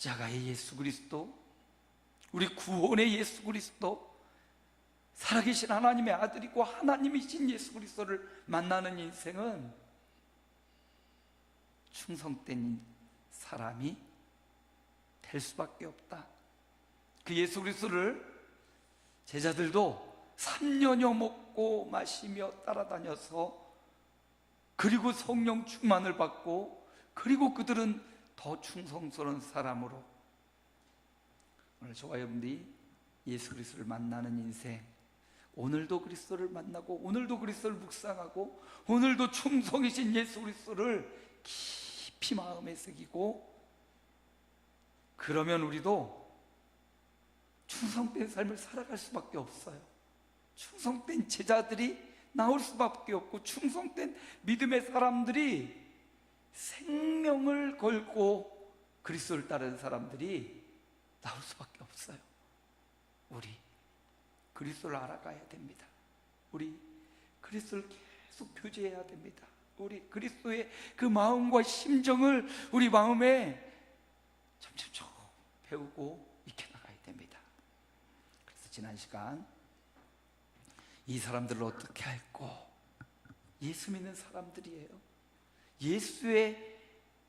십자가의 예수 그리스도, 우리 구원의 예수 그리스도, 살아계신 하나님의 아들이고 하나님이신 예수 그리스도를 만나는 인생은 충성된 사람이 될 수밖에 없다. 그 예수 그리스도를 제자들도 3년여 먹고 마시며 따라다녀서, 그리고 성령 충만을 받고, 그리고 그들은 더 충성스러운 사람으로, 오늘 저와 여러분들이 예수 그리스도를 만나는 인생, 오늘도 그리스도를 만나고 오늘도 그리스도를 묵상하고 오늘도 충성이신 예수 그리스도를 깊이 마음에 새기고, 그러면 우리도 충성된 삶을 살아갈 수밖에 없어요. 충성된 제자들이 나올 수밖에 없고, 충성된 믿음의 사람들이, 생명을 걸고 그리스도를 따르는 사람들이 나올 수밖에 없어요. 우리 그리스도를 알아가야 됩니다. 우리 그리스도를 계속 교제해야 됩니다. 우리 그리스도의 그 마음과 심정을 우리 마음에 점점 배우고 익혀나가야 됩니다. 그래서 지난 시간 이 사람들을 어떻게 할꼬? 예수 믿는 사람들이에요. 예수의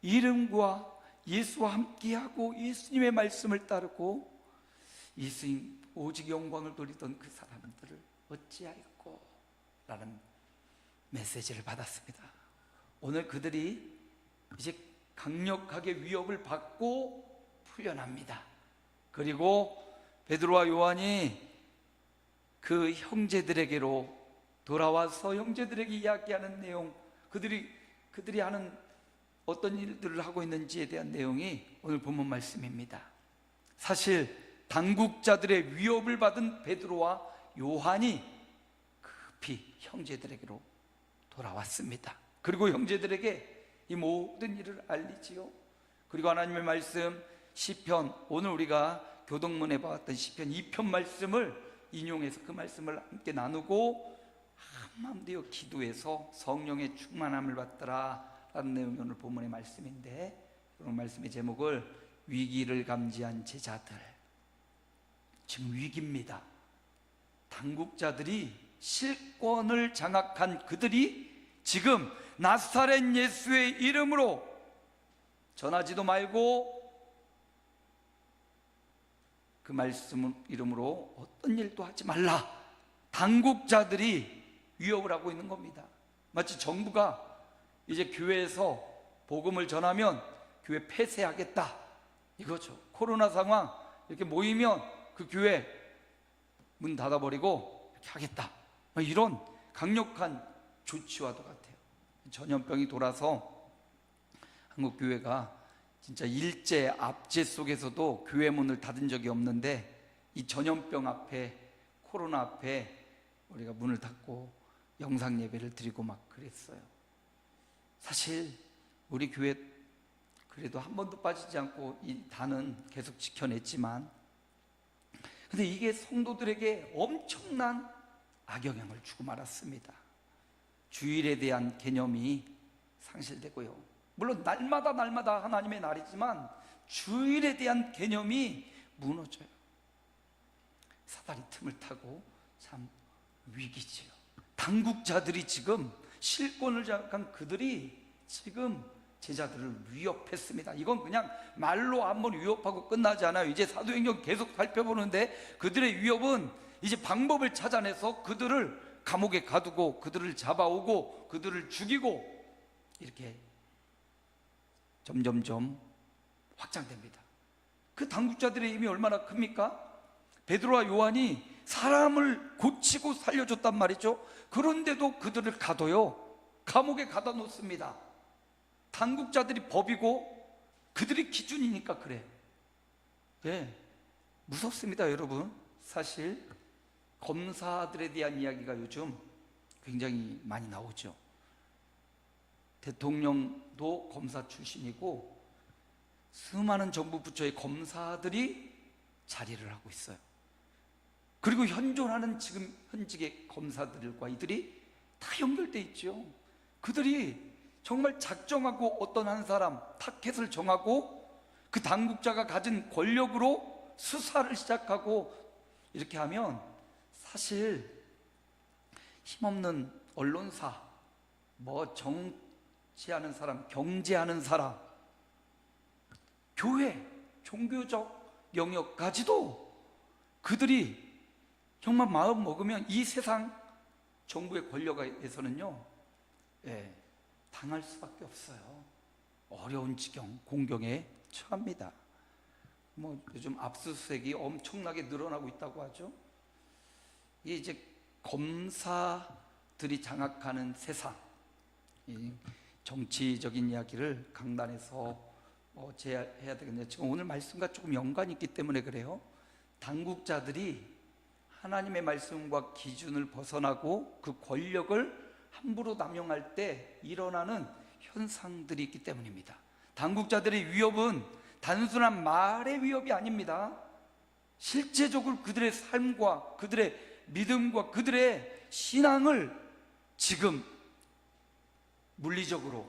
이름과 예수와 함께하고 예수님의 말씀을 따르고 예수님 오직 영광을 돌리던 그 사람들을 어찌할꼬? 라는 메시지를 받았습니다. 오늘 그들이 이제 강력하게 위협을 받고 풀려납니다. 그리고 베드로와 요한이 그 형제들에게로 돌아와서 형제들에게 이야기하는 내용, 그들이 하는 어떤 일들을 하고 있는지에 대한 내용이 오늘 본문 말씀입니다. 사실 당국자들의 위협을 받은 베드로와 요한이 급히 형제들에게로 돌아왔습니다. 그리고 형제들에게 이 모든 일을 알리지요. 그리고 하나님의 말씀 시편, 오늘 우리가 교동문에 봤던 시편 2편 말씀을 인용해서 그 말씀을 함께 나누고 한마음 되어 기도해서 성령의 충만함을 받더라 라는 내용이 오늘 본문의 말씀인데, 오늘 말씀의 제목을 위기를 감지한 제자들. 지금 위기입니다. 당국자들이 실권을 장악한 그들이 지금 나사렛 예수의 이름으로 전하지도 말고 그 말씀 이름으로 어떤 일도 하지 말라, 당국자들이 위협을 하고 있는 겁니다. 마치 정부가 이제 교회에서 복음을 전하면 교회 폐쇄하겠다 이거죠. 코로나 상황 이렇게 모이면 그 교회 문 닫아버리고 이렇게 하겠다, 이런 강력한 조치와도 같아요. 전염병이 돌아서 한국 교회가 진짜 일제 압제 속에서도 교회 문을 닫은 적이 없는데, 이 전염병 앞에, 코로나 앞에 우리가 문을 닫고 영상 예배를 드리고 막 그랬어요. 사실 우리 교회 그래도 한 번도 빠지지 않고 이 단은 계속 지켜냈지만, 근데 이게 성도들에게 엄청난 악영향을 주고 말았습니다. 주일에 대한 개념이 상실되고요. 물론 날마다 하나님의 날이지만 주일에 대한 개념이 무너져요. 사단이 틈을 타고 참 위기지요. 당국자들이 지금 실권을 장악한 그들이 지금 제자들을 위협했습니다. 이건 그냥 말로 한번 위협하고 끝나지 않아요. 이제 사도행전 계속 살펴보는데 그들의 위협은 이제 방법을 찾아내서 그들을 감옥에 가두고 그들을 잡아오고 그들을 죽이고 이렇게 점점점 확장됩니다. 그 당국자들의 힘이 얼마나 큽니까? 베드로와 요한이 사람을 고치고 살려줬단 말이죠. 그런데도 그들을 가둬요. 감옥에 가둬 놓습니다. 당국자들이 법이고 그들이 기준이니까 그래. 네, 무섭습니다 여러분. 사실 검사들에 대한 이야기가 요즘 굉장히 많이 나오죠. 대통령도 검사 출신이고 수많은 정부 부처의 검사들이 자리를 하고 있어요. 그리고 현존하는 지금 현직의 검사들과 이들이 다 연결돼 있죠. 그들이 정말 작정하고 어떤 한 사람 타겟을 정하고 그 당국자가 가진 권력으로 수사를 시작하고 이렇게 하면 사실 힘없는 언론사, 뭐 정치하는 사람, 경제하는 사람, 교회, 종교적 영역까지도 그들이 정말 마음 먹으면 이 세상 정부의 권력에서는요, 당할 수밖에 없어요. 어려운 지경, 공경에 처합니다. 뭐 요즘 압수수색이 엄청나게 늘어나고 있다고 하죠. 이게 이제 검사들이 장악하는 세상, 이 정치적인 이야기를 강단에서 제해야 되겠네요. 지금 오늘 말씀과 조금 연관이 있기 때문에 그래요. 당국자들이 하나님의 말씀과 기준을 벗어나고 그 권력을 함부로 남용할 때 일어나는 현상들이 있기 때문입니다. 당국자들의 위협은 단순한 말의 위협이 아닙니다. 실제적으로 그들의 삶과 그들의 믿음과 그들의 신앙을 지금 물리적으로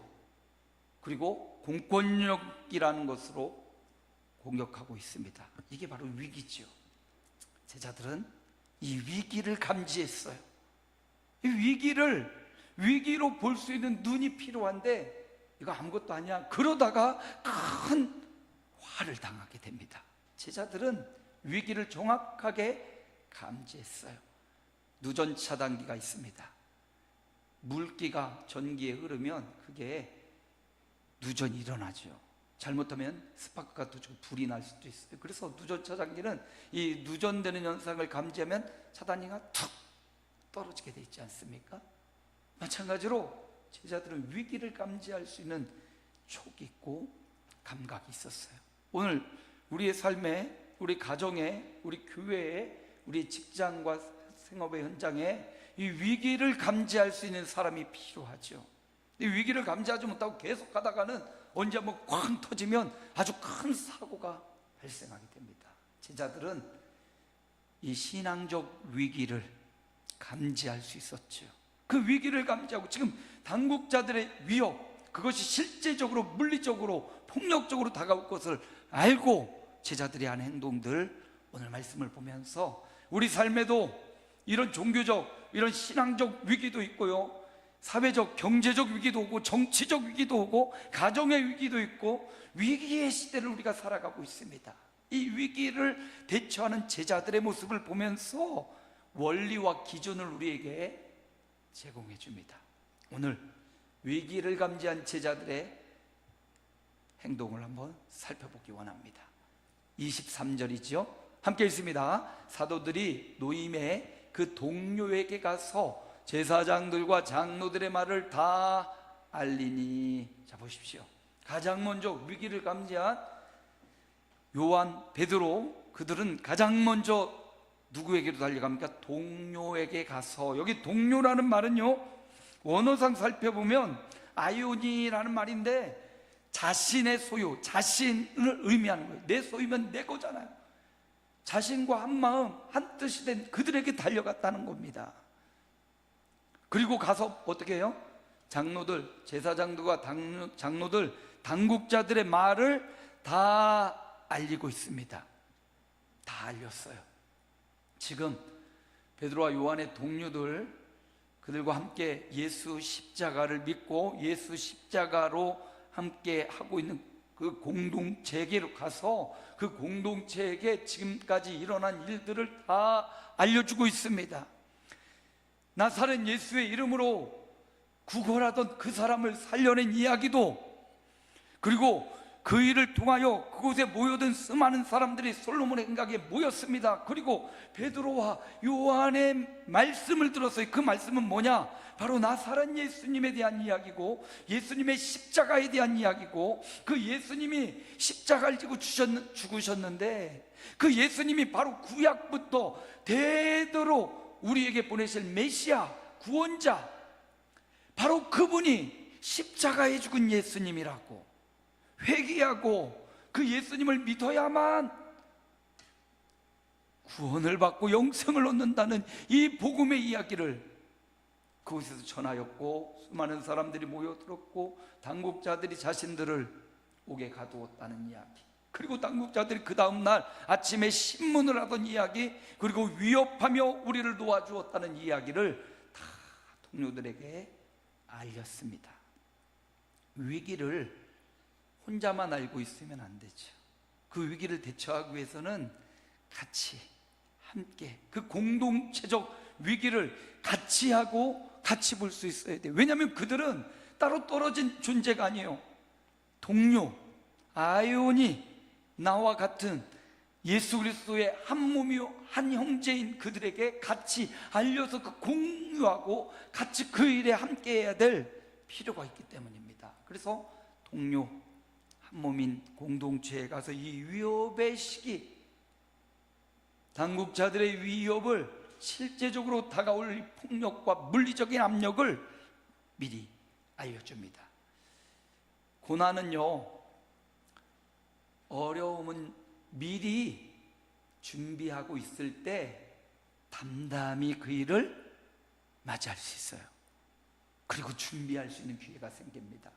그리고 공권력이라는 것으로 공격하고 있습니다. 이게 바로 위기죠. 제자들은 이 위기를 감지했어요. 이 위기로 볼 수 있는 눈이 필요한데 이거 아무것도 아니야. 그러다가 큰 화를 당하게 됩니다. 제자들은 위기를 정확하게 감지했어요. 누전 차단기가 있습니다. 물기가 전기에 흐르면 그게 누전이 일어나죠. 잘못하면 스파크가 터지고 불이 날 수도 있어요. 그래서 누전 차단기는 이 누전되는 현상을 감지하면 차단기가 툭 떨어지게 돼 있지 않습니까? 마찬가지로 제자들은 위기를 감지할 수 있는 촉이 있고 감각이 있었어요. 오늘 우리의 삶에, 우리 가정에, 우리 교회에, 우리 직장과 생업의 현장에 이 위기를 감지할 수 있는 사람이 필요하죠. 이 위기를 감지하지 못하고 계속 가다가는 언제 한번 쾅 터지면 아주 큰 사고가 발생하게 됩니다. 제자들은 이 신앙적 위기를 감지할 수 있었죠. 그 위기를 감지하고 지금 당국자들의 위협, 그것이 실제적으로 물리적으로 폭력적으로 다가올 것을 알고 제자들이 하는 행동들, 오늘 말씀을 보면서 우리 삶에도 이런 종교적, 이런 신앙적 위기도 있고요, 사회적, 경제적 위기도 오고 정치적 위기도 오고 가정의 위기도 있고 위기의 시대를 우리가 살아가고 있습니다. 이 위기를 대처하는 제자들의 모습을 보면서 원리와 기준을 우리에게 제공해 줍니다. 오늘 위기를 감지한 제자들의 행동을 한번 살펴보기 원합니다. 23절이죠. 함께 읽습니다. 사도들이 노임의 그 동료에게 가서 제사장들과 장로들의 말을 다 알리니. 자, 보십시오. 가장 먼저 위기를 감지한 요한, 베드로, 그들은 가장 먼저 누구에게로 달려갑니까? 동료에게 가서. 여기 동료라는 말은요, 원어상 살펴보면 아이오니라는 말인데 자신의 소유, 자신을 의미하는 거예요. 내 소유면 내 거잖아요. 자신과 한 마음, 한 뜻이 된 그들에게 달려갔다는 겁니다. 그리고 가서 어떻게 해요? 장로들, 제사장들과 장로들, 당국자들의 말을 다 알리고 있습니다. 다 알렸어요. 지금 베드로와 요한의 동료들, 그들과 함께 예수 십자가를 믿고 예수 십자가로 함께 하고 있는 그 공동체에게로 가서 그 공동체에게 지금까지 일어난 일들을 다 알려주고 있습니다. 나사렛 예수의 이름으로 구걸하던 그 사람을 살려낸 이야기도, 그리고 그 일을 통하여 그곳에 모여든 수많은 사람들이 솔로몬의 행각에 모였습니다. 그리고 베드로와 요한의 말씀을 들었어요. 그 말씀은 뭐냐? 바로 나사렛 예수님에 대한 이야기고 예수님의 십자가에 대한 이야기고, 그 예수님이 십자가를 지고 죽으셨는데 그 예수님이 바로 구약부터 대대로 우리에게 보내실 메시아, 구원자, 바로 그분이 십자가에 죽은 예수님이라고 회개하고 그 예수님을 믿어야만 구원을 받고 영생을 얻는다는 이 복음의 이야기를 그곳에서 전하였고, 수많은 사람들이 모여들었고 당국자들이 자신들을 옥에 가두었다는 이야기. 그리고 당국자들이 그 다음날 아침에 신문을 하던 이야기, 그리고 위협하며 우리를 도와주었다는 이야기를 다 동료들에게 알렸습니다. 위기를 혼자만 알고 있으면 안 되죠. 그 위기를 대처하기 위해서는 같이, 함께 그 공동체적 위기를 같이 하고 같이 볼 수 있어야 돼요. 왜냐하면 그들은 따로 떨어진 존재가 아니에요. 동료, 아이오니, 나와 같은 예수 그리스도의 한 몸이요 한 형제인 그들에게 같이 알려서 그 공유하고 같이 그 일에 함께 해야 될 필요가 있기 때문입니다. 그래서 동료, 한 몸인 공동체에 가서 이 위협의 시기, 당국자들의 위협을, 실제적으로 다가올 폭력과 물리적인 압력을 미리 알려줍니다. 고난은요, 어려움은 미리 준비하고 있을 때 담담히 그 일을 맞이할 수 있어요. 그리고 준비할 수 있는 기회가 생깁니다.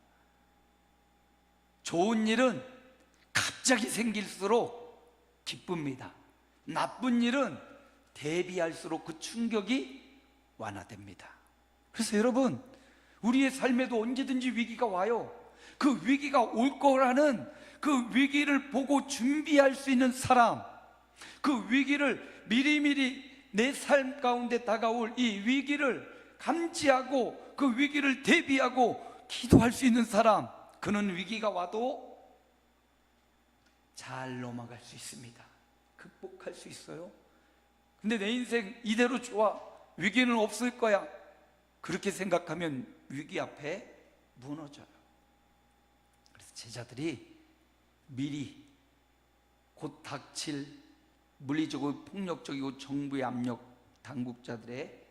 좋은 일은 갑자기 생길수록 기쁩니다. 나쁜 일은 대비할수록 그 충격이 완화됩니다. 그래서 여러분, 우리의 삶에도 언제든지 위기가 와요. 그 위기가 올 거라는 그 위기를 보고 준비할 수 있는 사람, 그 위기를 미리미리 내 삶 가운데 다가올 이 위기를 감지하고 그 위기를 대비하고 기도할 수 있는 사람, 그는 위기가 와도 잘 넘어갈 수 있습니다. 극복할 수 있어요. 근데 내 인생 이대로 좋아, 위기는 없을 거야, 그렇게 생각하면 위기 앞에 무너져요. 그래서 제자들이 미리 곧 닥칠 물리적이고 폭력적이고 정부의 압력, 당국자들의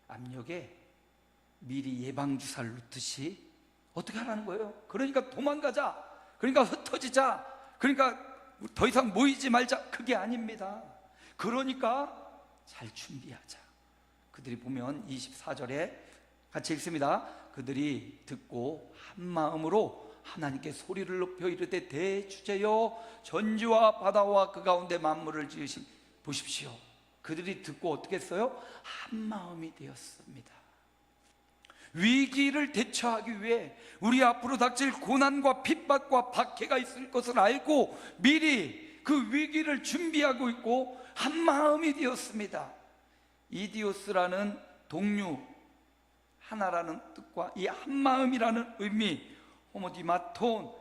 압력에 미리 예방주사를 놓듯이 어떻게 하라는 거예요? 그러니까 도망가자, 그러니까 흩어지자, 그러니까 더 이상 모이지 말자, 그게 아닙니다. 그러니까 잘 준비하자. 그들이 보면 24절에 같이 읽습니다. 그들이 듣고 한 마음으로 하나님께 소리를 높여 이르되 대주제여 전지와 바다와 그 가운데 만물을 지으신 보십시오. 그들이 듣고 어떻게 했어요? 한 마음이 되었습니다. 위기를 대처하기 위해 우리 앞으로 닥칠 고난과 핍박과 박해가 있을 것을 알고 미리 그 위기를 준비하고 있고 한 마음이 되었습니다. 이디오스라는 동료, 하나라는 뜻과 이 한 마음이라는 의미, 호모디마톤,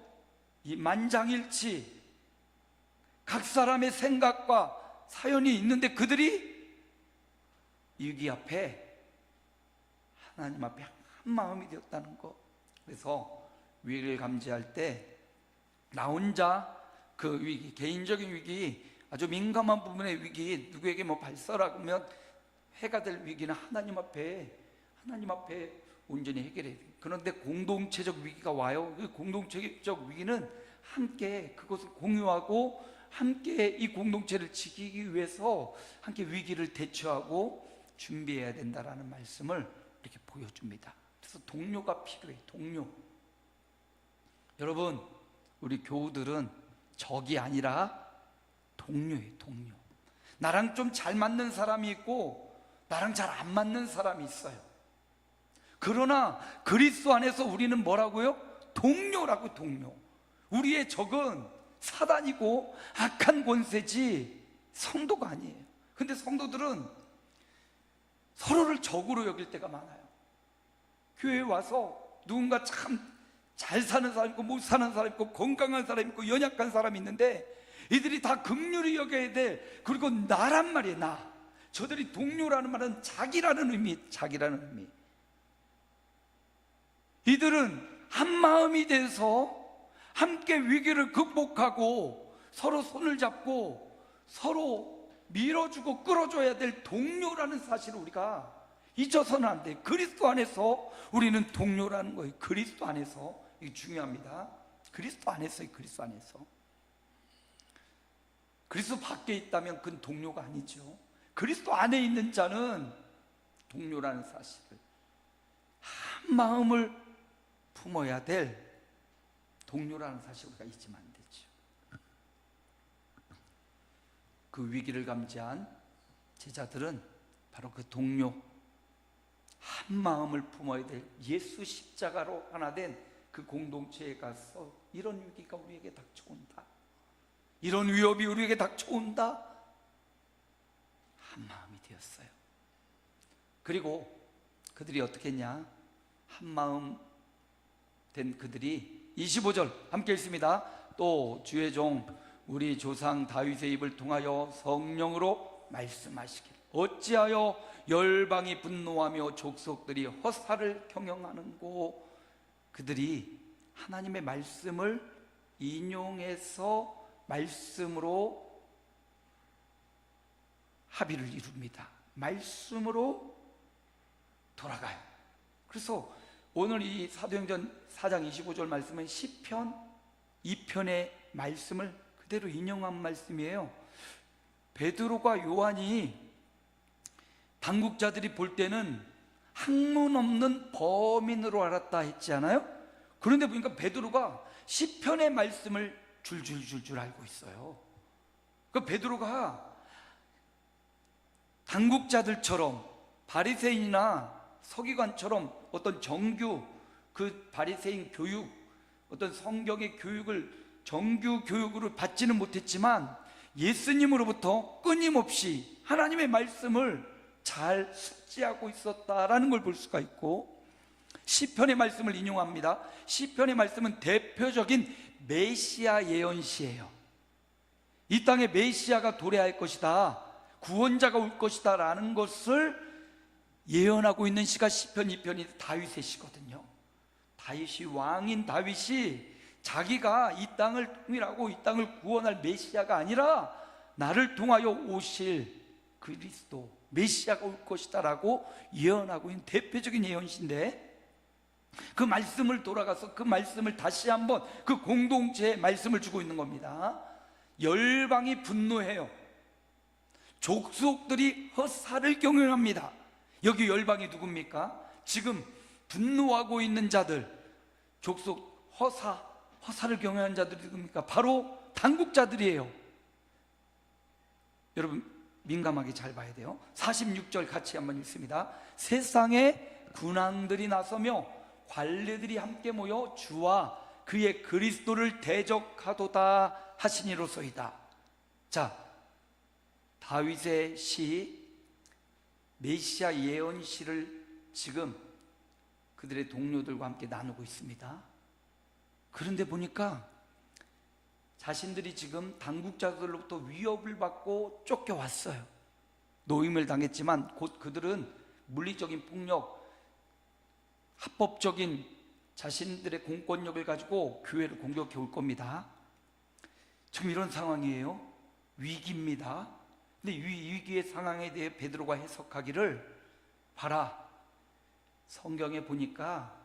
이 만장일치, 각 사람의 생각과 사연이 있는데 그들이 위기 앞에 하나님 앞에 한 마음이 되었다는 것. 그래서 위기를 감지할 때 나 혼자 그 위기, 개인적인 위기, 아주 민감한 부분의 위기, 누구에게 뭐 발설하면 해가 될 위기는 하나님 앞에 온전히 해결해야 돼요. 그런데 공동체적 위기가 와요. 그 공동체적 위기는 함께 그것을 공유하고 함께 이 공동체를 지키기 위해서 함께 위기를 대처하고 준비해야 된다라는 말씀을 이렇게 보여줍니다. 그래서 동료가 필요해요. 동료. 여러분, 우리 교우들은 적이 아니라 동료예요. 동료. 나랑 좀 잘 맞는 사람이 있고 나랑 잘 안 맞는 사람이 있어요. 그러나 그리스도 안에서 우리는 뭐라고요? 동료라고. 동료. 우리의 적은 사단이고 악한 권세지 성도가 아니에요. 근데 성도들은 서로를 적으로 여길 때가 많아요. 교회에 와서 누군가 참 잘 사는 사람 있고 못 사는 사람 있고 건강한 사람 있고 연약한 사람이 있는데 이들이 다 긍휼히 여겨야 돼. 그리고 나란 말이에요. 나. 저들이 동료라는 말은 자기라는 의미, 자기라는 의미. 이들은 한 마음이 돼서 함께 위기를 극복하고 서로 손을 잡고 서로 밀어주고 끌어줘야 될 동료라는 사실을 우리가 잊어서는 안 돼요. 그리스도 안에서 우리는 동료라는 거예요. 그리스도 안에서. 이게 중요합니다. 그리스도 안에서요. 그리스도 안에서. 그리스도 밖에 있다면 그건 동료가 아니죠. 그리스도 안에 있는 자는 동료라는 사실을, 한 마음을 품어야 될 동료라는 사실을 우리가 잊으면 안 되죠. 그 위기를 감지한 제자들은 바로 그 동료, 한 마음을 품어야 될 예수 십자가로 하나 된 그 공동체에 가서 이런 위기가 우리에게 닥쳐온다, 이런 위협이 우리에게 닥쳐온다, 한 마음이 되었어요. 그리고 그들이 어떻게 했냐? 한 마음 된 그들이 25절 함께 읽습니다. 또 주의 종 우리 조상 다윗의 입을 통하여 성령으로 말씀하시길, 어찌하여 열방이 분노하며 족속들이 허사를 경영하는고. 그들이 하나님의 말씀을 인용해서 말씀으로 합의를 이룹니다. 말씀으로 돌아가요. 그래서 오늘 이 사도행전 4장 25절 말씀은 시편 2편의 말씀을 그대로 인용한 말씀이에요. 베드로가 요한이 당국자들이 볼 때는 학문 없는 범인으로 알았다 했지 않아요? 그런데 보니까 베드로가 시편의 말씀을 줄줄줄줄 알고 있어요. 그 베드로가 당국자들처럼 바리새인이나 서기관처럼 어떤 정규, 그 바리새인 교육, 어떤 성경의 교육을 정규 교육으로 받지는 못했지만 예수님으로부터 끊임없이 하나님의 말씀을 잘 숙지하고 있었다라는 걸 볼 수가 있고, 시편의 말씀을 인용합니다. 시편의 말씀은 대표적인 메시아 예언시예요. 이 땅에 메시아가 도래할 것이다, 구원자가 올 것이다 라는 것을 예언하고 있는 시가 시편 2편이 다윗의 시거든요. 다윗이, 왕인 다윗이 자기가 이 땅을 통일하고 이 땅을 구원할 메시아가 아니라 나를 통하여 오실 그리스도 메시아가 올 것이다 라고 예언하고 있는 대표적인 예언시인데, 그 말씀을 돌아가서 그 말씀을 다시 한번 그 공동체에 말씀을 주고 있는 겁니다. 열방이 분노해요. 족속들이 허사를 경영합니다. 여기 열방이 누굽니까? 지금 분노하고 있는 자들, 족속 허사를 경영하는 자들이 누굽니까? 바로 당국자들이에요. 여러분 민감하게 잘 봐야 돼요. 46절 같이 한번 읽습니다. 세상에 군왕들이 나서며 관리들이 함께 모여 주와 그의 그리스도를 대적하도다 하시니로소이다. 자, 다윗의 시, 메시아 예언시를 지금 그들의 동료들과 함께 나누고 있습니다. 그런데 보니까 자신들이 지금 당국자들로부터 위협을 받고 쫓겨왔어요. 노임을 당했지만 곧 그들은 물리적인 폭력, 합법적인 자신들의 공권력을 가지고 교회를 공격해 올 겁니다. 지금 이런 상황이에요. 위기입니다. 근데 이 위기의 상황에 대해 베드로가 해석하기를, 봐라, 성경에 보니까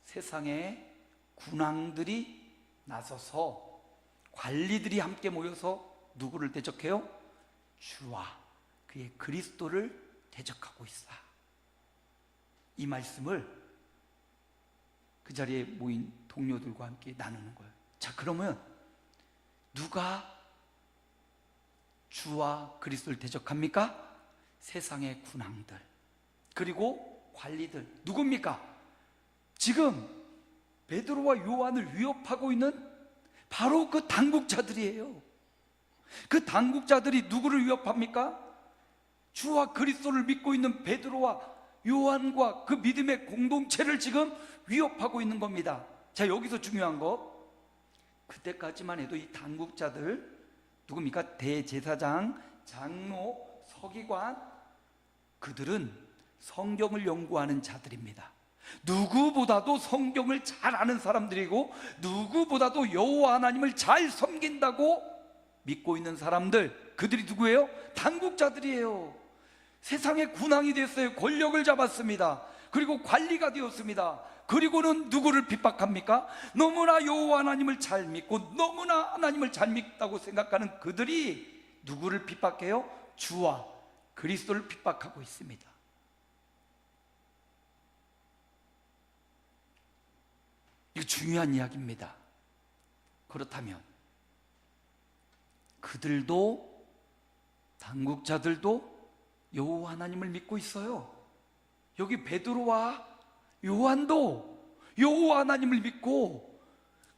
세상에 군왕들이 나서서 관리들이 함께 모여서 누구를 대적해요? 주와 그의 그리스도를 대적하고 있어. 이 말씀을 그 자리에 모인 동료들과 함께 나누는 거예요. 자, 그러면 누가 주와 그리스도를 대적합니까? 세상의 군왕들, 그리고 관리들. 누굽니까? 지금 베드로와 요한을 위협하고 있는 바로 그 당국자들이에요. 그 당국자들이 누구를 위협합니까? 주와 그리스도를 믿고 있는 베드로와 요한과 그 믿음의 공동체를 지금 위협하고 있는 겁니다. 자, 여기서 중요한 거, 그때까지만 해도 이 당국자들 누굽니까? 대제사장, 장로, 서기관, 그들은 성경을 연구하는 자들입니다. 누구보다도 성경을 잘 아는 사람들이고 누구보다도 여호와 하나님을 잘 섬긴다고 믿고 있는 사람들, 그들이 누구예요? 당국자들이에요. 세상의 군왕이 됐어요. 권력을 잡았습니다. 그리고 관리가 되었습니다. 그리고는 누구를 핍박합니까? 너무나 여호와 하나님을 잘 믿고 너무나 하나님을 잘 믿다고 생각하는 그들이 누구를 핍박해요? 주와 그리스도를 핍박하고 있습니다. 이거 중요한 이야기입니다. 그렇다면 그들도 당국자들도 여호와 하나님을 믿고 있어요. 여기 베드로와 요한도 여호와 하나님을 믿고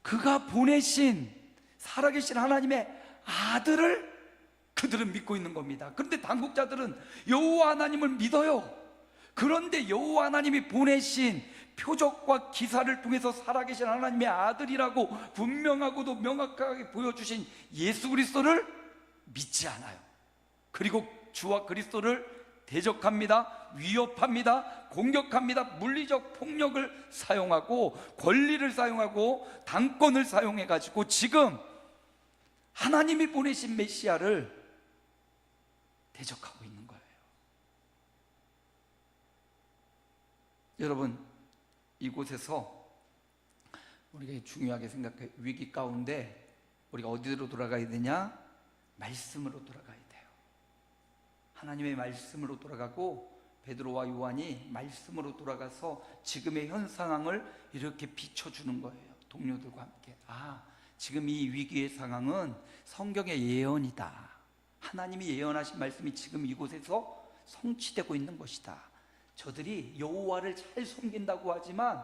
그가 보내신 살아계신 하나님의 아들을 그들은 믿고 있는 겁니다. 그런데 당국자들은 여호와 하나님을 믿어요. 그런데 여호와 하나님이 보내신 표적과 기사를 통해서 살아계신 하나님의 아들이라고 분명하고도 명확하게 보여주신 예수 그리스도를 믿지 않아요. 그리고 주와 그리스도를 대적합니다. 위협합니다. 공격합니다. 물리적 폭력을 사용하고 권리를 사용하고 당권을 사용해 가지고 지금 하나님이 보내신 메시아를 대적하고 있는 거예요. 여러분, 이곳에서 우리가 중요하게 생각해, 위기 가운데 우리가 어디로 돌아가야 되냐? 말씀으로 돌아가야 돼요. 하나님의 말씀으로 돌아가고 베드로와 요한이 말씀으로 돌아가서 지금의 현 상황을 이렇게 비춰주는 거예요. 동료들과 함께. 지금 이 위기의 상황은 성경의 예언이다. 하나님이 예언하신 말씀이 지금 이곳에서 성취되고 있는 것이다. 저들이 여호와를 잘 섬긴다고 하지만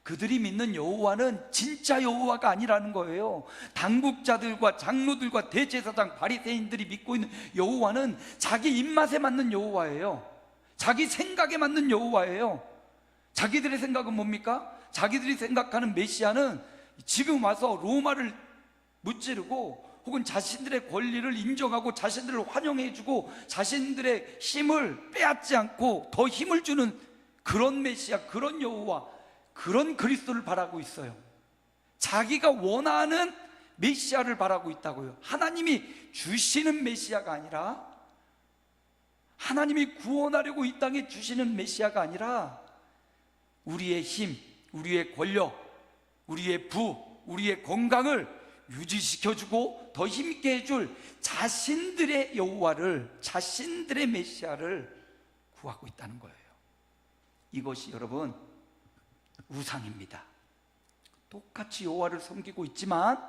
그들이 믿는 여호와는 진짜 여호와가 아니라는 거예요. 당국자들과 장로들과 대제사장 바리새인들이 믿고 있는 여호와는 자기 입맛에 맞는 여호와예요. 자기 생각에 맞는 여호와예요. 자기들의 생각은 뭡니까? 자기들이 생각하는 메시아는 지금 와서 로마를 무찌르고 혹은 자신들의 권리를 인정하고 자신들을 환영해주고 자신들의 힘을 빼앗지 않고 더 힘을 주는 그런 메시아, 그런 여호와, 그런 그리스도를 바라고 있어요. 자기가 원하는 메시아를 바라고 있다고요. 하나님이 주시는 메시아가 아니라, 하나님이 구원하려고 이 땅에 주시는 메시아가 아니라 우리의 힘, 우리의 권력, 우리의 부, 우리의 건강을 유지시켜주고 더 힘있게 해줄 자신들의 여호와를, 자신들의 메시아를 구하고 있다는 거예요. 이것이 여러분 우상입니다. 똑같이 여호와를 섬기고 있지만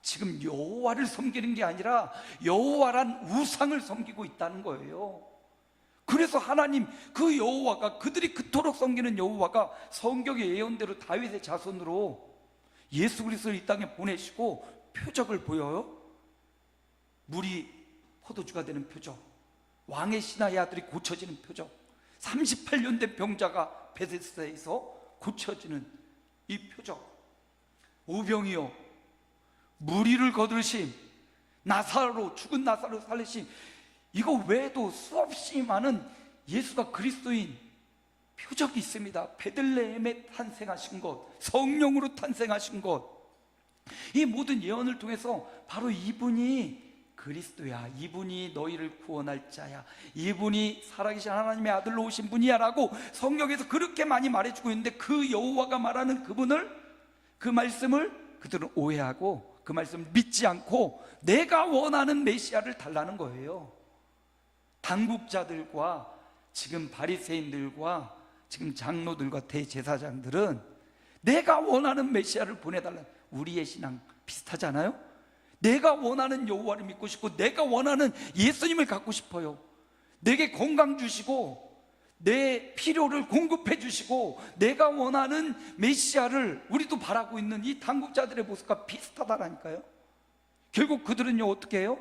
지금 여호와를 섬기는 게 아니라 여호와란 우상을 섬기고 있다는 거예요. 그래서 하나님, 그 여호와가, 그들이 그토록 섬기는 여호와가 성경의 예언대로 다윗의 자손으로 예수 그리스도를 이 땅에 보내시고 표적을 보여요. 물이 포도주가 되는 표적, 왕의 신하의 아들이 고쳐지는 표적, 38년 된 병자가 베데스다에서 고쳐지는 이 표적, 오병이어 무리를 거두심, 나사로, 죽은 나사로 살리심, 이거 외에도 수없이 많은 예수가 그리스도인 표적이 있습니다. 베들레헴에 탄생하신 것, 성령으로 탄생하신 것, 이 모든 예언을 통해서 바로 이분이 그리스도야, 이분이 너희를 구원할 자야, 이분이 살아계신 하나님의 아들로 오신 분이야 라고 성경에서 그렇게 많이 말해주고 있는데, 그 여호와가 말하는 그분을, 그 말씀을 그들은 오해하고 그 말씀을 믿지 않고 내가 원하는 메시아를 달라는 거예요. 당국자들과 지금 바리새인들과 지금 장로들과 대제사장들은 내가 원하는 메시아를 보내달라. 우리의 신앙 비슷하잖아요. 내가 원하는 여호와를 믿고 싶고 내가 원하는 예수님을 갖고 싶어요. 내게 건강 주시고 내 필요를 공급해 주시고 내가 원하는 메시아를 우리도 바라고 있는 이 당국자들의 모습과 비슷하다라니까요. 결국 그들은요 어떻게 해요?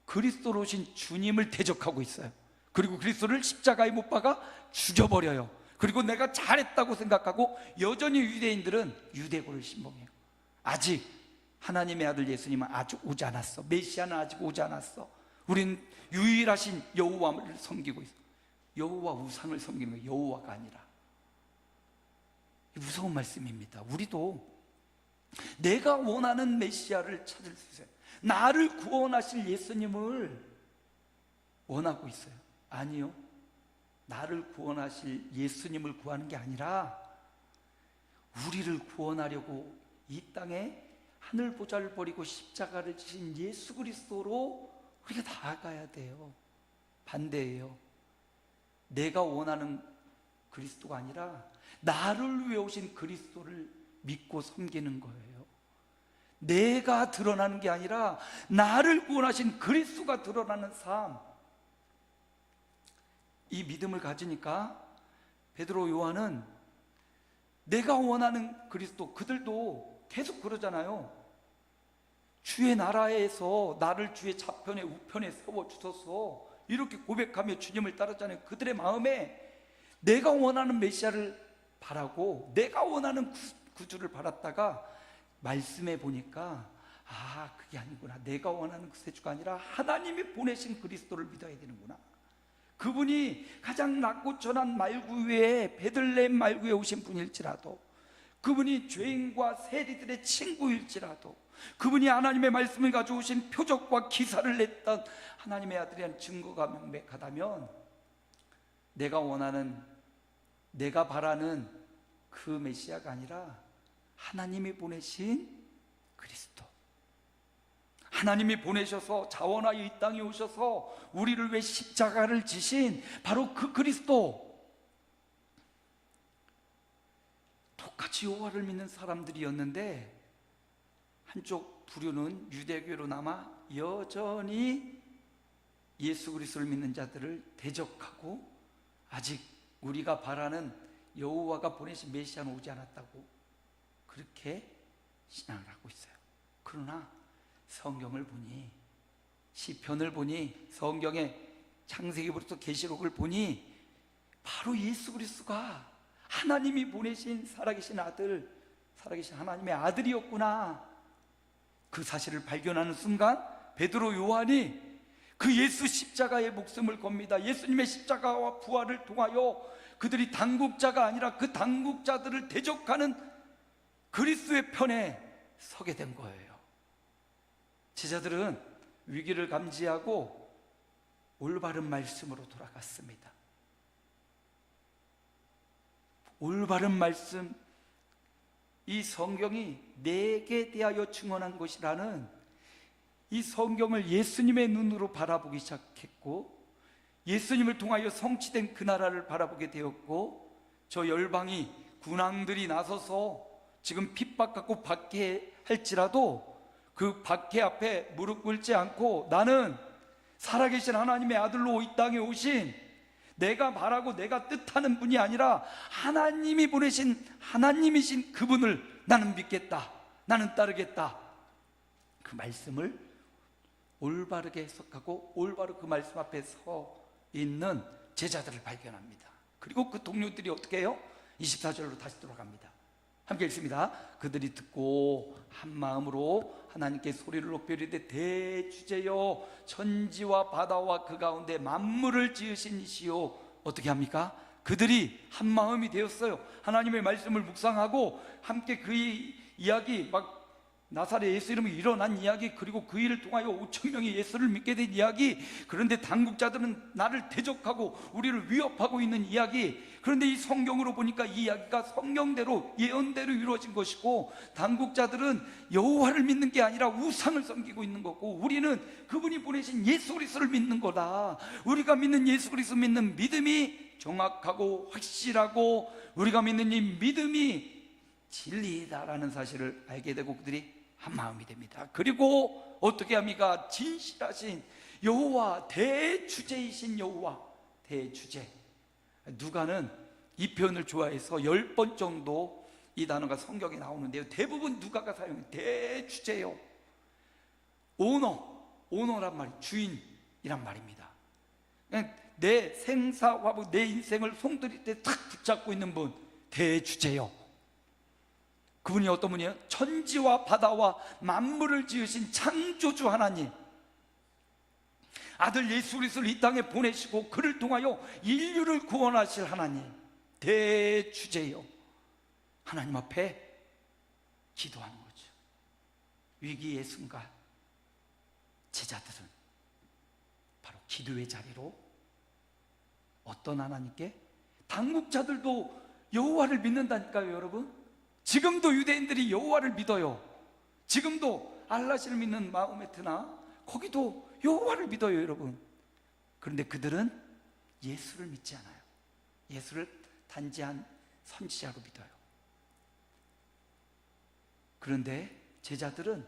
그리스도로 오신 주님을 대적하고 있어요. 그리고 그리스도를 십자가에 못 박아 죽여버려요. 그리고 내가 잘했다고 생각하고 여전히 유대인들은 유대고를 신봉해요. 아직 하나님의 아들 예수님은 아직 오지 않았어. 메시아는 아직 오지 않았어. 우린 유일하신 여호와를 섬기고 있어. 여호와 우상을 섬기는 거예요. 여호와가 아니라. 무서운 말씀입니다. 우리도 내가 원하는 메시아를 찾을 수 있어요. 나를 구원하실 예수님을 원하고 있어요. 아니요, 나를 구원하실 예수님을 구하는 게 아니라 우리를 구원하려고 이 땅에 하늘 보좌를 버리고 십자가를 지신 예수 그리스도로 우리가 나아가야 돼요. 반대예요. 내가 원하는 그리스도가 아니라 나를 위해 오신 그리스도를 믿고 섬기는 거예요. 내가 드러나는 게 아니라 나를 구원하신 그리스도가 드러나는 삶, 이 믿음을 가지니까 베드로, 요한은 내가 원하는 그리스도, 그들도 계속 그러잖아요. 주의 나라에서 나를 주의 좌편에 우편에 세워주소서, 이렇게 고백하며 주님을 따랐잖아요. 그들의 마음에 내가 원하는 메시아를 바라고 내가 원하는 구주를 바랐다가 말씀해 보니까 그게 아니구나. 내가 원하는 그 구주가 아니라 하나님이 보내신 그리스도를 믿어야 되는구나. 그분이 가장 낮고 천한 말구에, 베들레헴 말구에 오신 분일지라도, 그분이 죄인과 세리들의 친구일지라도, 그분이 하나님의 말씀을 가져오신 표적과 기사를 냈던 하나님의 아들이라는 증거가 명백하다면, 내가 원하는, 내가 바라는 그 메시아가 아니라 하나님이 보내신 그리스도, 하나님이 보내셔서 자원하여 이 땅에 오셔서 우리를 위해 십자가를 지신 바로 그 그리스도, 똑같이 여호와를 믿는 사람들이었는데 한쪽 부류는 유대교로 남아 여전히 예수 그리스도를 믿는 자들을 대적하고 아직 우리가 바라는 여호와가 보내신 메시아는 오지 않았다고 그렇게 신앙을 하고 있어요. 그러나 성경을 보니, 시편을 보니, 성경의 창세기부터 계시록을 보니 바로 예수 그리스도가 하나님이 보내신 살아계신 아들, 살아계신 하나님의 아들이었구나. 그 사실을 발견하는 순간 베드로, 요한이 그 예수 십자가의 목숨을 겁니다. 예수님의 십자가와 부활을 통하여 그들이 당국자가 아니라 그 당국자들을 대적하는 그리스도의 편에 서게 된 거예요. 제자들은 위기를 감지하고 올바른 말씀으로 돌아갔습니다. 올바른 말씀, 이 성경이 내게 대하여 증언한 것이라는 이 성경을 예수님의 눈으로 바라보기 시작했고, 예수님을 통하여 성취된 그 나라를 바라보게 되었고, 저 열방이 군왕들이 나서서 지금 핍박받고 박해 할지라도 그 박해 앞에 무릎 꿇지 않고, 나는 살아계신 하나님의 아들로 이 땅에 오신, 내가 바라고 내가 뜻하는 분이 아니라 하나님이 보내신 하나님이신 그분을 나는 믿겠다, 나는 따르겠다, 그 말씀을 올바르게 해석하고 올바로 그 말씀 앞에 서 있는 제자들을 발견합니다. 그리고 그 동료들이 어떻게 해요? 24절로 다시 돌아갑니다. 함께 읽습니다. 그들이 듣고 한 마음으로 하나님께 소리를 높여 이르되, 대주제여, 천지와 바다와 그 가운데 만물을 지으신 이시오. 어떻게 합니까? 그들이 한 마음이 되었어요. 하나님의 말씀을 묵상하고 함께 그 이야기, 막 나사렛 예수 이름으로 일어난 이야기, 그리고 그 일을 통하여 5천 명이 예수를 믿게 된 이야기, 그런데 당국자들은 나를 대적하고 우리를 위협하고 있는 이야기. 그런데 이 성경으로 보니까 이 이야기가 성경대로 예언대로 이루어진 것이고, 당국자들은 여호와를 믿는 게 아니라 우상을 섬기고 있는 거고, 우리는 그분이 보내신 예수 그리스도를 믿는 거다. 우리가 믿는 예수 그리스도 믿는 믿음이 정확하고 확실하고, 우리가 믿는 이 믿음이 진리다라는 사실을 알게 되고 그들이 한 마음이 됩니다. 그리고 어떻게 합니까? 진실하신 여호와, 대주제이신 여호와, 대주제. 누가는 이 표현을 좋아해서 10번 정도 이 단어가 성경에 나오는데요, 대부분 누가가 사용해요. 대주제요. 오너란 말이 주인이란 말입니다. 그냥 내 생사화복, 내 인생을 송두리 때 탁 붙잡고 있는 분, 대주제요. 그분이 어떤 분이에요? 천지와 바다와 만물을 지으신 창조주 하나님, 아들 예수 그리스도를 이 땅에 보내시고 그를 통하여 인류를 구원하실 하나님, 대주제요. 하나님 앞에 기도하는 거죠. 위기의 순간 제자들은 바로 기도의 자리로 어떤 하나님께, 당국자들도 여호와를 믿는다니까요, 여러분. 지금도 유대인들이 여호와를 믿어요. 지금도 알라시를 믿는 마호메트나 거기도 여호와를 믿어요, 여러분. 그런데 그들은 예수를 믿지 않아요. 예수를 단지 한 선지자로 믿어요. 그런데 제자들은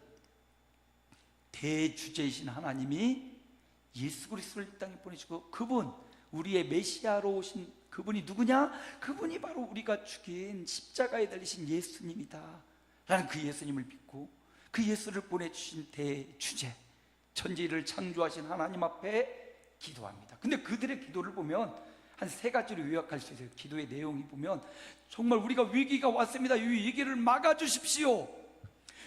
대주제이신 하나님이 예수 그리스도를 이 땅에 보내시고 그분, 우리의 메시아로 오신 그분이 누구냐? 그분이 바로 우리가 죽인 십자가에 달리신 예수님이다 라는 그 예수님을 믿고 그 예수를 보내주신 대주제, 천지를 창조하신 하나님 앞에 기도합니다. 근데 그들의 기도를 보면 한 세 가지로 요약할 수 있어요. 기도의 내용이 보면 정말 우리가 위기가 왔습니다, 이 위기를 막아주십시오,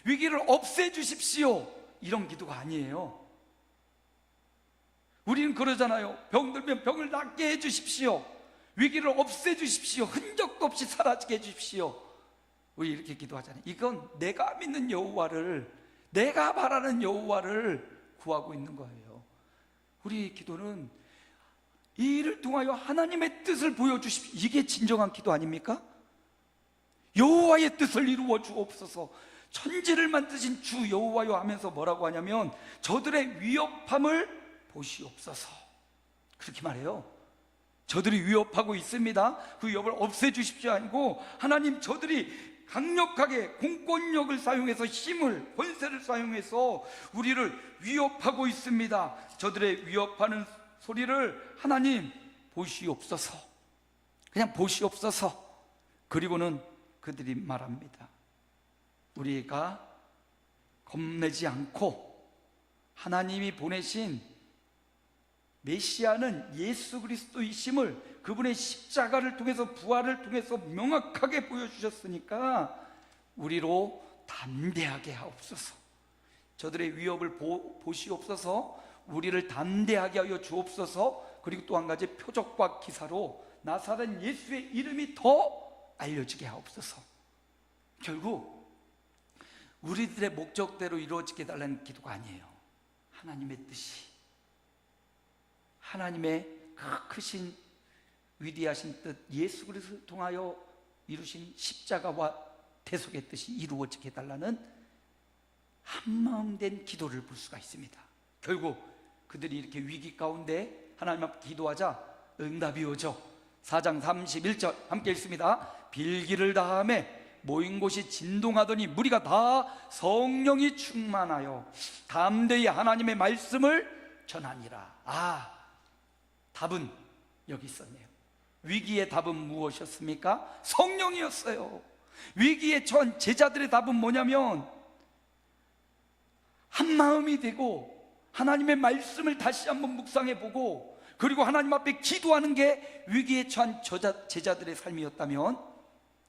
위기를 없애주십시오, 이런 기도가 아니에요. 우리는 그러잖아요. 병들면 병을 낫게 해주십시오, 위기를 없애주십시오, 흔적도 없이 사라지게 해주십시오. 우리 이렇게 기도하잖아요. 이건 내가 믿는 여호와를, 내가 바라는 여호와를 구하고 있는 거예요. 우리 기도는 이 일을 통하여 하나님의 뜻을 보여주십시오, 이게 진정한 기도 아닙니까? 여호와의 뜻을 이루어 주옵소서. 천지를 만드신 주 여호와여 하면서 뭐라고 하냐면 저들의 위협함을 보시옵소서, 그렇게 말해요. 저들이 위협하고 있습니다, 그 위협을 없애주십시오 아니고 하나님, 저들이 강력하게 공권력을 사용해서 힘을, 권세를 사용해서 우리를 위협하고 있습니다, 저들의 위협하는 소리를 하나님 보시옵소서, 그냥 보시옵소서. 그리고는 그들이 말합니다. 우리가 겁내지 않고 하나님이 보내신 메시아는 예수 그리스도이심을 그분의 십자가를 통해서, 부활을 통해서 명확하게 보여주셨으니까 우리로 담대하게 하옵소서. 저들의 위협을 보시옵소서, 우리를 담대하게 하여 주옵소서. 그리고 또 한 가지, 표적과 기사로 나사렛 예수의 이름이 더 알려지게 하옵소서. 결국 우리들의 목적대로 이루어지게 달라는 기도가 아니에요. 하나님의 뜻이, 하나님의 그 크신 위대하신 뜻, 예수 그리스도를 통하여 이루신 십자가와 대속의 뜻이 이루어지게 해달라는 한마음된 기도를 볼 수가 있습니다. 결국 그들이 이렇게 위기 가운데 하나님 앞에 기도하자 응답이 오죠. 4장 31절 함께 읽습니다. 빌기를 다하매 모인 곳이 진동하더니 무리가 다 성령이 충만하여 담대히 하나님의 말씀을 전하니라. 답은 여기 있었네요. 위기의 답은 무엇이었습니까? 성령이었어요. 위기에 처한 제자들의 답은 뭐냐면 한마음이 되고 하나님의 말씀을 다시 한번 묵상해 보고 그리고 하나님 앞에 기도하는 게 위기에 처한 제자들의 삶이었다면,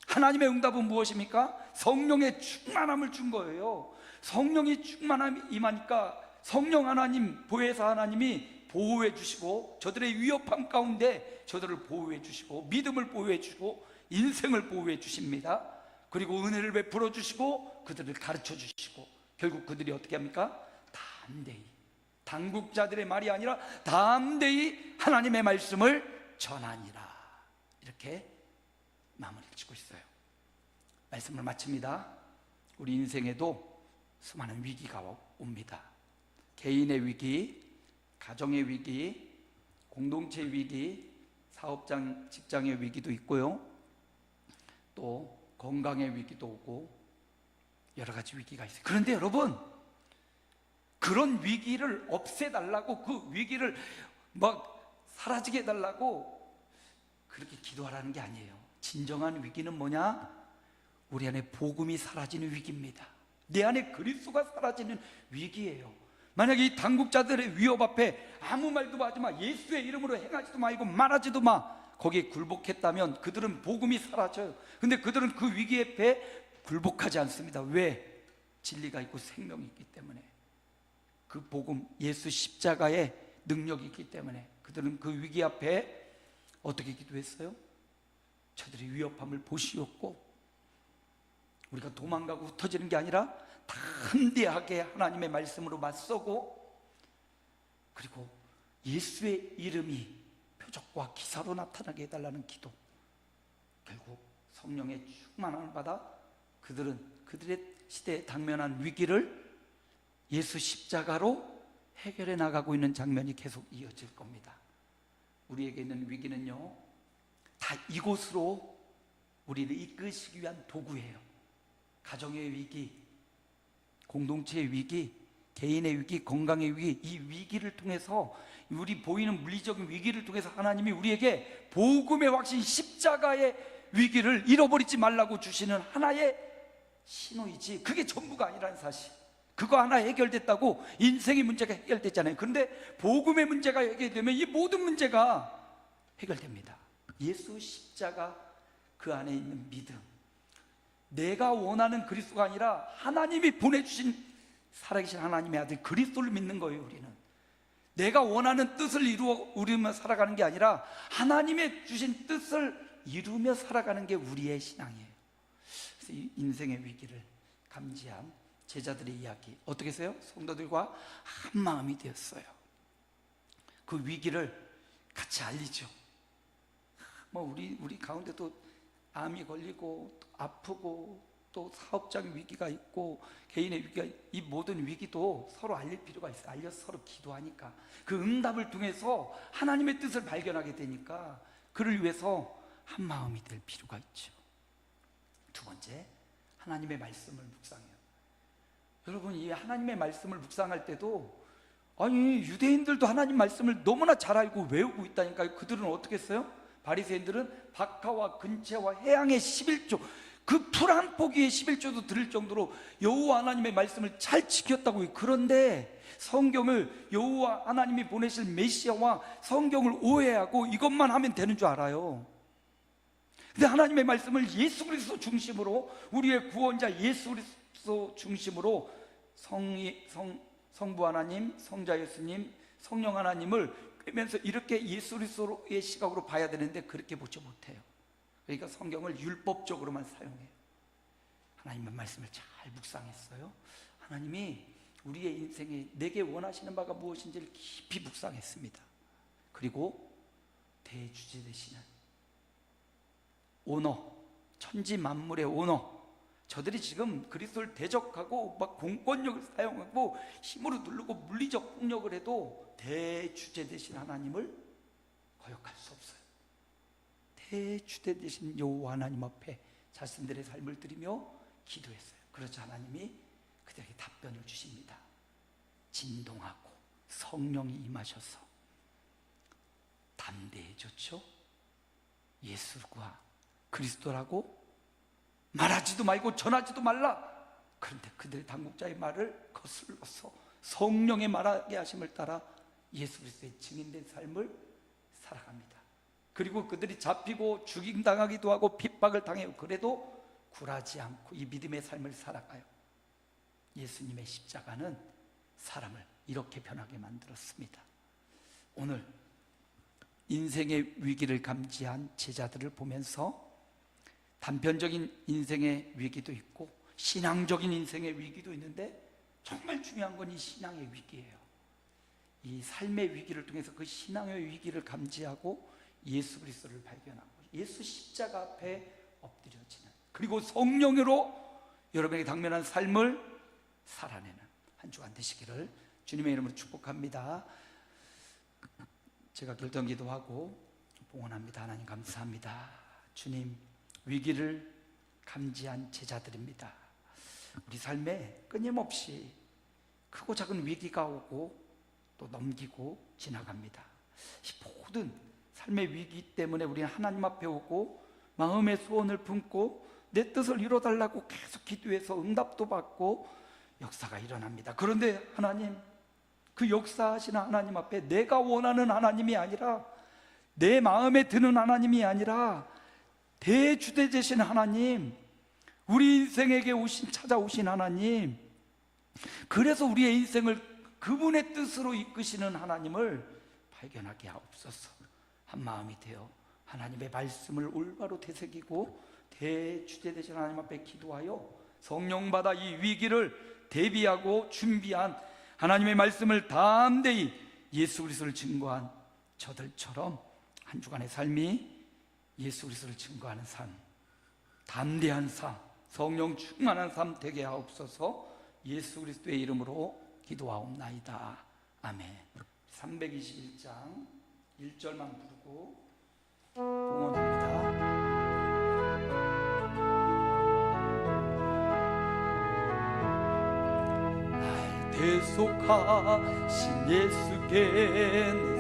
하나님의 응답은 무엇입니까? 성령의 충만함을 준 거예요. 성령이 충만함이 임하니까 성령 하나님, 보혜사 하나님이 보호해 주시고 저들의 위협함 가운데 저들을 보호해 주시고 믿음을 보호해 주시고 인생을 보호해 주십니다. 그리고 은혜를 베풀어 주시고 그들을 가르쳐 주시고 결국 그들이 어떻게 합니까? 담대히, 당국자들의 말이 아니라 담대히 하나님의 말씀을 전하니라. 이렇게 마무리를 짓고 있어요. 말씀을 마칩니다. 우리 인생에도 수많은 위기가 옵니다. 개인의 위기, 가정의 위기, 공동체의 위기, 사업장, 직장의 위기도 있고요. 또 건강의 위기도 오고 여러 가지 위기가 있어요. 그런데 여러분, 그런 위기를 없애달라고, 그 위기를 막 사라지게 해달라고 그렇게 기도하라는 게 아니에요. 진정한 위기는 뭐냐? 우리 안에 복음이 사라지는 위기입니다. 내 안에 그리스도가 사라지는 위기예요. 만약에 이 당국자들의 위협 앞에 아무 말도 하지 마, 예수의 이름으로 행하지도 말고 말하지도 마, 거기에 굴복했다면 그들은 복음이 사라져요. 근데 그들은 그 위기 앞에 굴복하지 않습니다. 왜? 진리가 있고 생명이 있기 때문에, 그 복음, 예수 십자가의 능력이 있기 때문에 그들은 그 위기 앞에 어떻게 기도했어요? 저들의 위협함을 보시옵고, 우리가 도망가고 흩어지는 게 아니라 담대하게 하나님의 말씀으로 맞서고, 그리고 예수의 이름이 표적과 기사로 나타나게 해달라는 기도. 결국 성령의 충만함을 받아 그들은 그들의 시대에 당면한 위기를 예수 십자가로 해결해 나가고 있는 장면이 계속 이어질 겁니다. 우리에게 있는 위기는요, 다 이곳으로 우리를 이끄시기 위한 도구예요. 가정의 위기, 공동체의 위기, 개인의 위기, 건강의 위기, 이 위기를 통해서, 우리 보이는 물리적인 위기를 통해서 하나님이 우리에게 복음의 확신, 십자가의 위기를 잃어버리지 말라고 주시는 하나의 신호이지, 그게 전부가 아니라는 사실. 그거 하나 해결됐다고 인생의 문제가 해결됐잖아요. 그런데 복음의 문제가 해결되면 이 모든 문제가 해결됩니다. 예수 십자가, 그 안에 있는 믿음, 내가 원하는 그리스도가 아니라 하나님이 보내주신 살아계신 하나님의 아들 그리스도를 믿는 거예요. 우리는 내가 원하는 뜻을 이루며 살아가는 게 아니라 하나님의 주신 뜻을 이루며 살아가는 게 우리의 신앙이에요. 그래서 이 인생의 위기를 감지한 제자들의 이야기, 어떻게 했어요? 성도들과 한 마음이 되었어요. 그 위기를 같이 알리죠. 우리 가운데도 암이 걸리고 또 아프고 또 사업적인 위기가 있고 개인의 위기가, 이 모든 위기도 서로 알릴 필요가 있어요. 알려서 서로 기도하니까, 그 응답을 통해서 하나님의 뜻을 발견하게 되니까 그를 위해서 한 마음이 될 필요가 있죠. 두 번째, 하나님의 말씀을 묵상해요. 여러분, 이 하나님의 말씀을 묵상할 때도, 아니 유대인들도 하나님 말씀을 너무나 잘 알고 외우고 있다니까요. 그들은 어떻게 했어요? 바리새인들은 박하와 근채와 해양의 11조, 그 풀 한 포기의 11조도 들을 정도로 여호와 하나님의 말씀을 잘 지켰다고요. 그런데 성경을, 여호와 하나님이 보내실 메시아와 성경을 오해하고 이것만 하면 되는 줄 알아요. 근데 하나님의 말씀을 예수 그리스도 중심으로, 우리의 구원자 예수 그리스도 중심으로 성부 하나님, 성자 예수님, 성령 하나님을 꿰면서 이렇게 예수 그리스도의 시각으로 봐야 되는데 그렇게 보지 못해요. 그러니까 성경을 율법적으로만 사용해요. 하나님의 말씀을 잘 묵상했어요. 하나님이 우리의 인생에 내게 원하시는 바가 무엇인지를 깊이 묵상했습니다. 그리고 대주제 되시는 오너, 천지 만물의 오너, 저들이 지금 그리스도를 대적하고 막 공권력을 사용하고 힘으로 누르고 물리적 폭력을 해도 대주제 되신 하나님을 거역할 수 없어요. 대주제 되신 여호와 하나님 앞에 자신들의 삶을 드리며 기도했어요. 그렇죠. 하나님이 그들에게 답변을 주십니다. 진동하고 성령이 임하셔서 담대해졌죠. 예수가 그리스도라고 말하지도 말고 전하지도 말라. 그런데 그들의 당국자의 말을 거슬러서 성령의 말하게 하심을 따라 예수 그리스도의 증인된 삶을 살아갑니다. 그리고 그들이 잡히고 죽임당하기도 하고 핍박을 당해요. 그래도 굴하지 않고 이 믿음의 삶을 살아가요. 예수님의 십자가는 사람을 이렇게 변하게 만들었습니다. 오늘 인생의 위기를 감지한 제자들을 보면서 단편적인 인생의 위기도 있고 신앙적인 인생의 위기도 있는데, 정말 중요한 건 이 신앙의 위기예요. 이 삶의 위기를 통해서 그 신앙의 위기를 감지하고 예수 그리스도를 발견하고 예수 십자가 앞에 엎드려지는, 그리고 성령으로 여러분에게 당면한 삶을 살아내는 한 주간 되시기를 주님의 이름으로 축복합니다. 제가 결단 기도하고 봉헌합니다. 하나님 감사합니다. 주님, 위기를 감지한 제자들입니다. 우리 삶에 끊임없이 크고 작은 위기가 오고 또 넘기고 지나갑니다. 이 모든 삶의 위기 때문에 우리는 하나님 앞에 오고 마음의 소원을 품고 내 뜻을 이뤄달라고 계속 기도해서 응답도 받고 역사가 일어납니다. 그런데 하나님, 그 역사하시는 하나님 앞에 내가 원하는 하나님이 아니라, 내 마음에 드는 하나님이 아니라 대주대 되신 하나님, 우리 인생에게 찾아오신 하나님, 그래서 우리의 인생을 그분의 뜻으로 이끄시는 하나님을 발견하게 하옵소서. 한 마음이 되어 하나님의 말씀을 올바로 되새기고 대주대 되신 하나님 앞에 기도하여 성령 받아 이 위기를 대비하고 준비한 하나님의 말씀을 담대히 예수 그리스도를 증거한 저들처럼 한 주간의 삶이 예수 그리스도를 증거하는 삶, 담대한 삶, 성령 충만한 삶 되게 하옵소서. 예수 그리스도의 이름으로 기도하옵나이다. 아멘. 321장 1절만 부르고 봉헌합니다. 대속하신 예수께